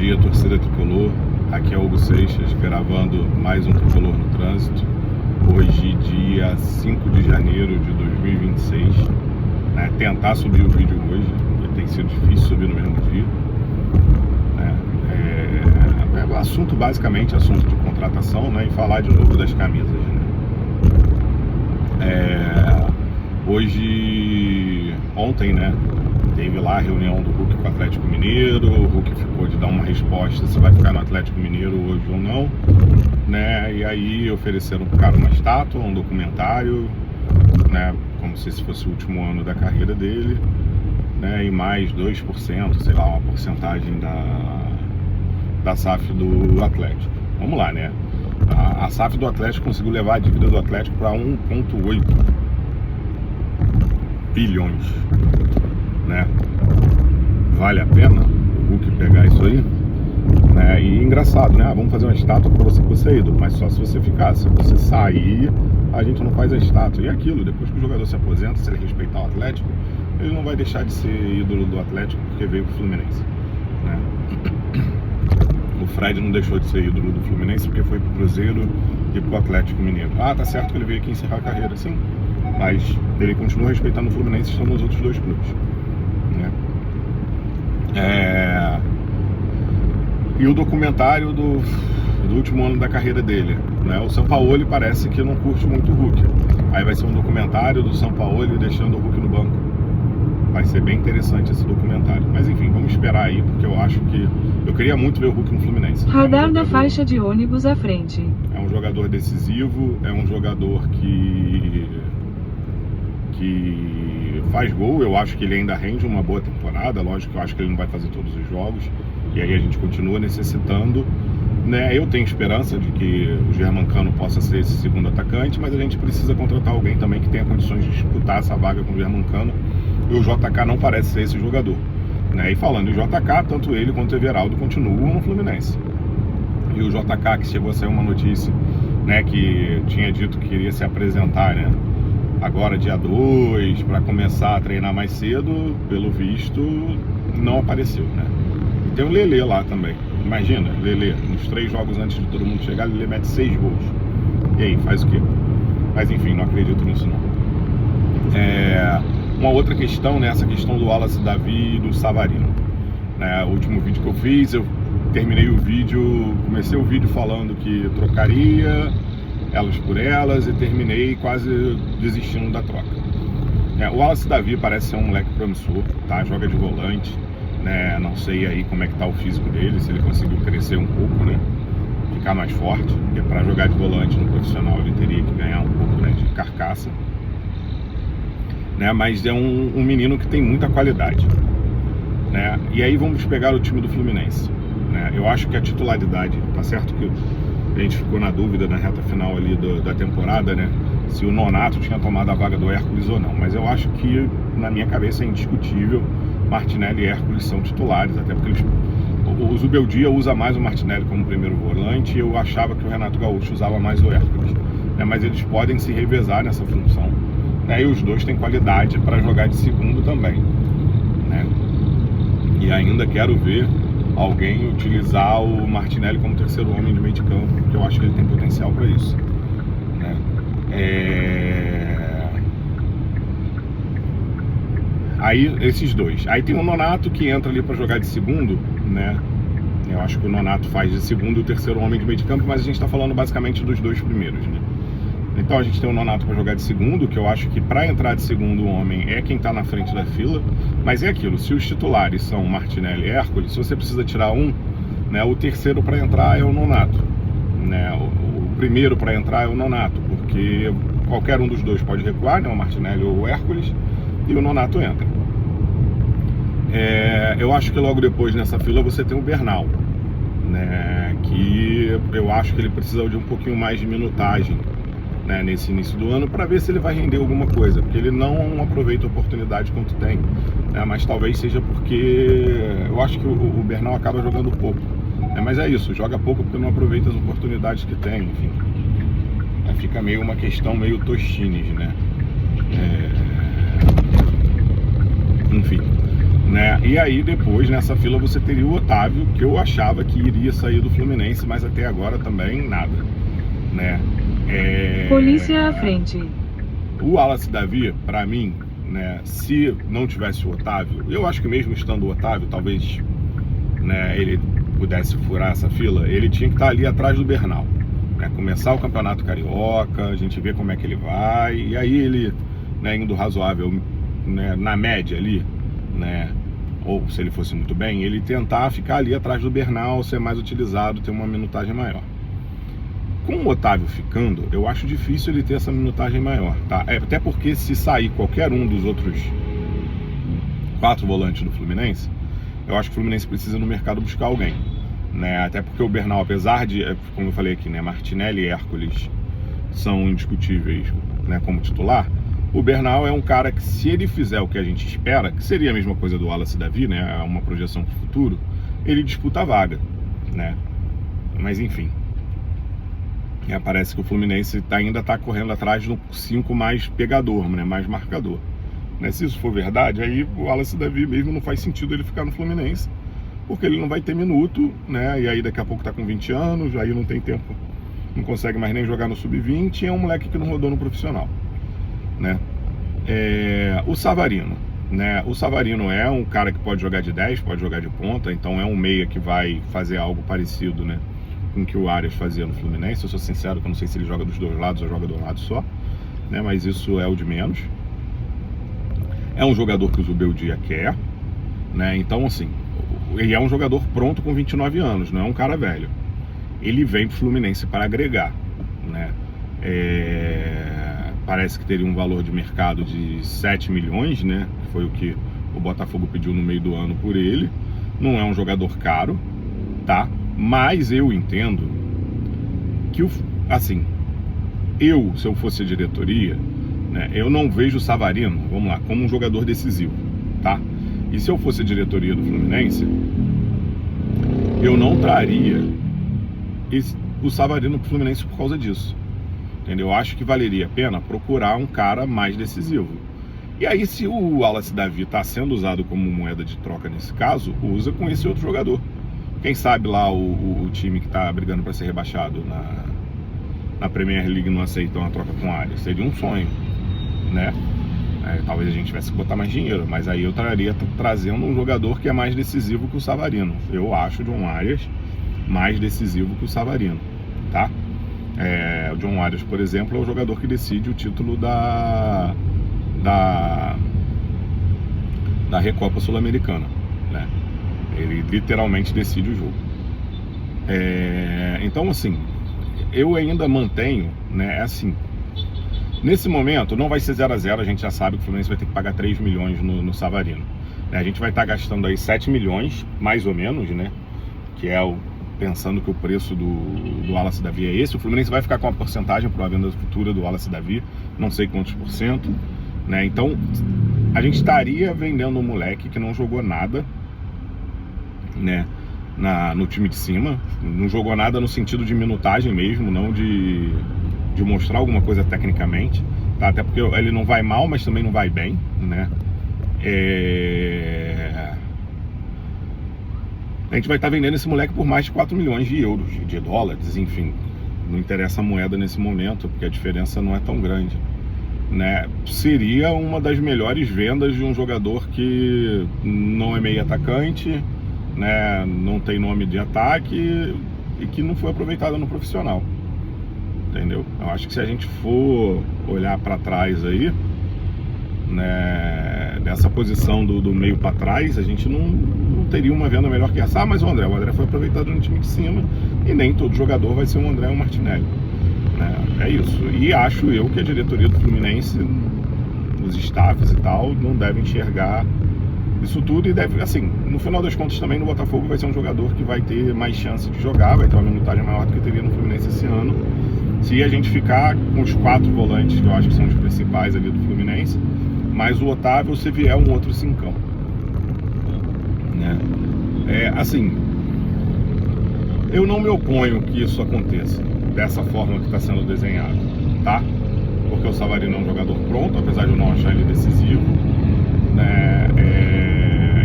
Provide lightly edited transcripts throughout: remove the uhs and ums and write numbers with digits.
dia, torcida tricolor. Aqui é Hugo Seixas, gravando mais um Tricolor no Trânsito. Hoje, dia 5 de janeiro de 2026. Tentar subir o vídeo hoje, porque tem sido difícil subir no mesmo dia. O assunto, basicamente, assunto de contratação, e falar de novo das camisas. Ontem, teve lá a reunião do Hulk com o Atlético Mineiro. O Hulk ficou de dar uma resposta se vai ficar no Atlético Mineiro hoje ou não, e aí ofereceram pro cara uma estátua, um documentário, como se esse fosse o último ano da carreira dele, e mais 2%, sei lá, uma porcentagem da SAF do Atlético. Vamos lá, a SAF do Atlético conseguiu levar a dívida do Atlético para 1,8 bilhões, Vale a pena o Hulk pegar isso aí? E engraçado, vamos fazer uma estátua para você ser ídolo, mas só se você ficar. Se você sair, a gente não faz a estátua. E aquilo, depois que o jogador se aposenta, se ele respeitar o Atlético, ele não vai deixar de ser ídolo do Atlético porque veio pro Fluminense, O Fred não deixou de ser ídolo do Fluminense porque foi pro Cruzeiro e pro Atlético Mineiro. Tá certo que ele veio aqui encerrar a carreira, sim, mas ele continua respeitando o Fluminense e estão nos outros dois clubes, E o documentário do último ano da carreira dele, o Sampaoli parece que não curte muito o Hulk. Aí vai ser um documentário do Sampaoli deixando o Hulk no banco. Vai ser bem interessante esse documentário. Mas enfim, vamos esperar aí, porque eu acho que... Eu queria muito ver o Hulk no Fluminense. Radar da faixa de ônibus à frente. É um jogador decisivo, é um jogador que faz gol. Eu acho que ele ainda rende uma boa temporada. Lógico que eu acho que ele não vai fazer todos os jogos, e aí a gente continua necessitando, Eu tenho esperança de que o Germancano possa ser esse segundo atacante, mas a gente precisa contratar alguém também que tenha condições de disputar essa vaga com o Germancano, e o JK não parece ser esse jogador, E falando em JK, tanto ele quanto o Everaldo continuam no Fluminense. E o JK, que chegou a sair uma notícia, que tinha dito que queria se apresentar, agora dia 2, para começar a treinar mais cedo, pelo visto, não apareceu, E tem o Lelê lá também. Imagina, Lelê, nos 3 jogos antes de todo mundo chegar, Lelê mete 6 gols. E aí, faz o quê? Mas enfim, não acredito nisso não. Uma outra questão, essa questão do Wallace Davi e do Savarino. O último vídeo que eu fiz, eu terminei o vídeo, comecei o vídeo falando que trocaria elas por elas, e terminei quase desistindo da troca. O Wallace Davi parece ser um moleque promissor, joga de volante, não sei aí como é que tá o físico dele, se ele conseguiu crescer um pouco, ficar mais forte, porque para jogar de volante no profissional ele teria que ganhar um pouco, de carcaça, mas é um menino que tem muita qualidade, E aí vamos pegar o time do Fluminense, Eu acho que a titularidade, tá certo que a gente ficou na dúvida na reta final ali da temporada, se o Nonato tinha tomado a vaga do Hércules ou não, mas eu acho que, na minha cabeça, é indiscutível, Martinelli e Hércules são titulares, até porque o Zubeldia usa mais o Martinelli como primeiro volante, e eu achava que o Renato Gaúcho usava mais o Hércules, mas eles podem se revezar nessa função, e os dois têm qualidade para jogar de segundo também, E ainda quero ver alguém utilizar o Martinelli como terceiro homem de meio de campo, porque eu acho que ele tem potencial para isso, Aí esses dois. Aí tem o Nonato que entra ali para jogar de segundo, Eu acho que o Nonato faz de segundo e o terceiro homem de meio de campo, mas a gente está falando basicamente dos dois primeiros, Então a gente tem o Nonato para jogar de segundo, que eu acho que para entrar de segundo homem é quem está na frente da fila, mas é aquilo, se os titulares são Martinelli e Hércules, se você precisa tirar um, o terceiro para entrar é o Nonato, o primeiro para entrar é o Nonato, porque qualquer um dos dois pode recuar, o Martinelli ou o Hércules, e o Nonato entra. Eu acho que logo depois nessa fila você tem o Bernal, que eu acho que ele precisa de um pouquinho mais de minutagem, nesse início do ano, para ver se ele vai render alguma coisa, porque ele não aproveita a oportunidade quanto tem, mas talvez seja porque eu acho que o Bernal acaba jogando pouco, mas é isso, joga pouco porque não aproveita as oportunidades que tem, enfim, fica meio uma questão meio Tostines, Enfim, né? E aí depois nessa fila você teria o Otávio, que eu achava que iria sair do Fluminense, mas até agora também nada, né? Polícia à frente. O Wallace Davi, para mim, né, se não tivesse o Otávio, eu acho que mesmo estando o Otávio, talvez, né, ele pudesse furar essa fila, ele tinha que estar ali atrás do Bernal, né, começar o Campeonato Carioca, a gente vê como é que ele vai, e aí ele, né, indo razoável, né, na média ali, né, ou se ele fosse muito bem, ele tentar ficar ali atrás do Bernal, ser mais utilizado, ter uma minutagem maior. Com o Otávio ficando, eu acho difícil ele ter essa minutagem maior, tá? Até porque se sair qualquer um dos outros 4 volantes do Fluminense, eu acho que o Fluminense precisa no mercado buscar alguém, né? Até porque o Bernal, apesar de, como eu falei aqui, né, Martinelli e Hércules são indiscutíveis, né, como titular, o Bernal é um cara que, se ele fizer o que a gente espera, que seria a mesma coisa do Wallace Davi, né, uma projeção para o futuro, ele disputa a vaga, né? Mas enfim, parece que o Fluminense ainda está correndo atrás do 5 mais pegador, né, mais marcador, né? Se isso for verdade, aí o Wallace Davi mesmo não faz sentido ele ficar no Fluminense, porque ele não vai ter minuto, né? E aí daqui a pouco está com 20 anos, aí não tem tempo, não consegue mais nem jogar no sub-20, é um moleque que não rodou no profissional, né? O Savarino, né? O Savarino é um cara que pode jogar de 10, pode jogar de ponta, então é um meia que vai fazer algo parecido, né, com o que o Arias fazia no Fluminense. Eu sou sincero que eu não sei se ele joga dos dois lados ou joga de um lado só, né, mas isso é o de menos. É um jogador que o Zubeldia quer, né? Então assim, ele é um jogador pronto com 29 anos, não é um cara velho. Ele vem pro Fluminense para agregar, né? Parece que teria um valor de mercado de 7 milhões, né? Que foi o que o Botafogo pediu no meio do ano por ele. Não é um jogador caro, tá? Mas eu entendo que, assim, se eu fosse a diretoria, né, eu não vejo o Savarino, vamos lá, como um jogador decisivo, tá? E se eu fosse a diretoria do Fluminense, eu não traria o Savarino pro Fluminense por causa disso, entendeu? Eu acho que valeria a pena procurar um cara mais decisivo. E aí, se o Wallace Davi está sendo usado como moeda de troca nesse caso, usa com esse outro jogador. Quem sabe lá o time que está brigando para ser rebaixado na Premier League não aceita uma troca com o Arias. Seria um sonho, né? Talvez a gente tivesse que botar mais dinheiro, mas aí eu estaria trazendo um jogador que é mais decisivo que o Savarino. Eu acho o John Arias mais decisivo que o Savarino, tá? O John Arias, por exemplo, é o jogador que decide o título da Recopa Sul-Americana, né? Ele literalmente decide o jogo. Então, assim, eu ainda mantenho, né, assim, nesse momento não vai ser 0-0, a gente já sabe que o Fluminense vai ter que pagar 3 milhões no Savarino, né? A gente vai estar gastando aí 7 milhões, mais ou menos, né, que é pensando que o preço do Wallace Davi é esse. O Fluminense vai ficar com uma porcentagem para a venda futura do Wallace Davi, não sei quantos por cento, né? Então a gente estaria vendendo um moleque que não jogou nada, né, no time de cima. Não jogou nada no sentido de minutagem mesmo, não de mostrar alguma coisa tecnicamente, tá? Até porque ele não vai mal, mas também não vai bem, né? A gente vai estar vendendo esse moleque por mais de 4 milhões de euros, de dólares, enfim, não interessa a moeda nesse momento, porque a diferença não é tão grande, né? Seria uma das melhores vendas de um jogador que não é meio atacante, né, não tem nome de ataque e que não foi aproveitado no profissional, entendeu? Eu acho que se a gente for olhar para trás aí, né, dessa posição do meio para trás, a gente não teria uma venda melhor que essa. Mas o André foi aproveitado no time de cima, e nem todo jogador vai ser um André ou um Martinelli, né? É isso. E acho eu que a diretoria do Fluminense, os staffs e tal, não devem enxergar isso tudo, e deve, assim, no final das contas também no Botafogo vai ser um jogador que vai ter mais chance de jogar, vai ter uma minutagem maior do que teria no Fluminense esse ano, se a gente ficar com os 4 volantes, que eu acho que são os principais ali do Fluminense, mais o Otávio, se vier um outro cincão, né? Assim, eu não me oponho que isso aconteça dessa forma que está sendo desenhado, tá? Porque o Savarino é um jogador pronto, apesar de eu não achar ele decisivo, né?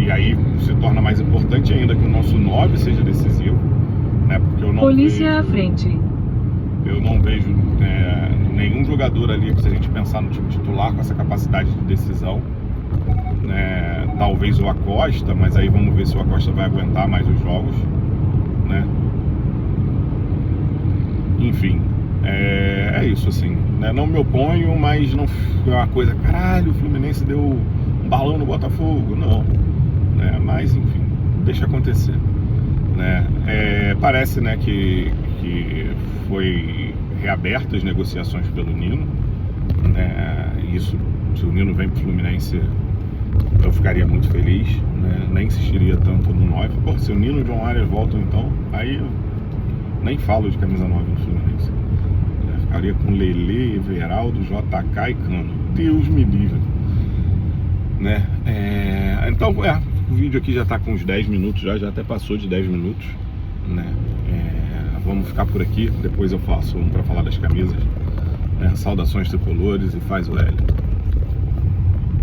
E E aí se torna mais importante ainda que o nosso 9 seja decisivo, né? Porque eu não Polícia à vejo, frente. eu não vejo nenhum jogador ali, se a gente pensar no time titular, com essa capacidade de decisão, né? Talvez o Acosta, mas aí vamos ver se o Acosta vai aguentar mais os jogos, né? Enfim, é isso assim, né? Não me oponho, mas não é uma coisa, caralho, o Fluminense deu um balão no Botafogo, não, né? Mas enfim, deixa acontecer, né? Parece, né, que foi reabertas as negociações pelo Nino, né? Isso, se o Nino vem pro Fluminense, eu ficaria muito feliz, né? Nem insistiria tanto no 9. Pô, se o Nino e o John Arias voltam, então, aí eu nem falo de camisa 9 no Fluminense. Eu ficaria com Lelê, Everaldo, JK e Cano. Deus me livre, né? Então, o vídeo aqui já tá com uns 10 minutos, já até passou de 10 minutos, né? Vamos ficar por aqui, depois eu faço um para falar das camisas, né? Saudações tricolores e faz o L.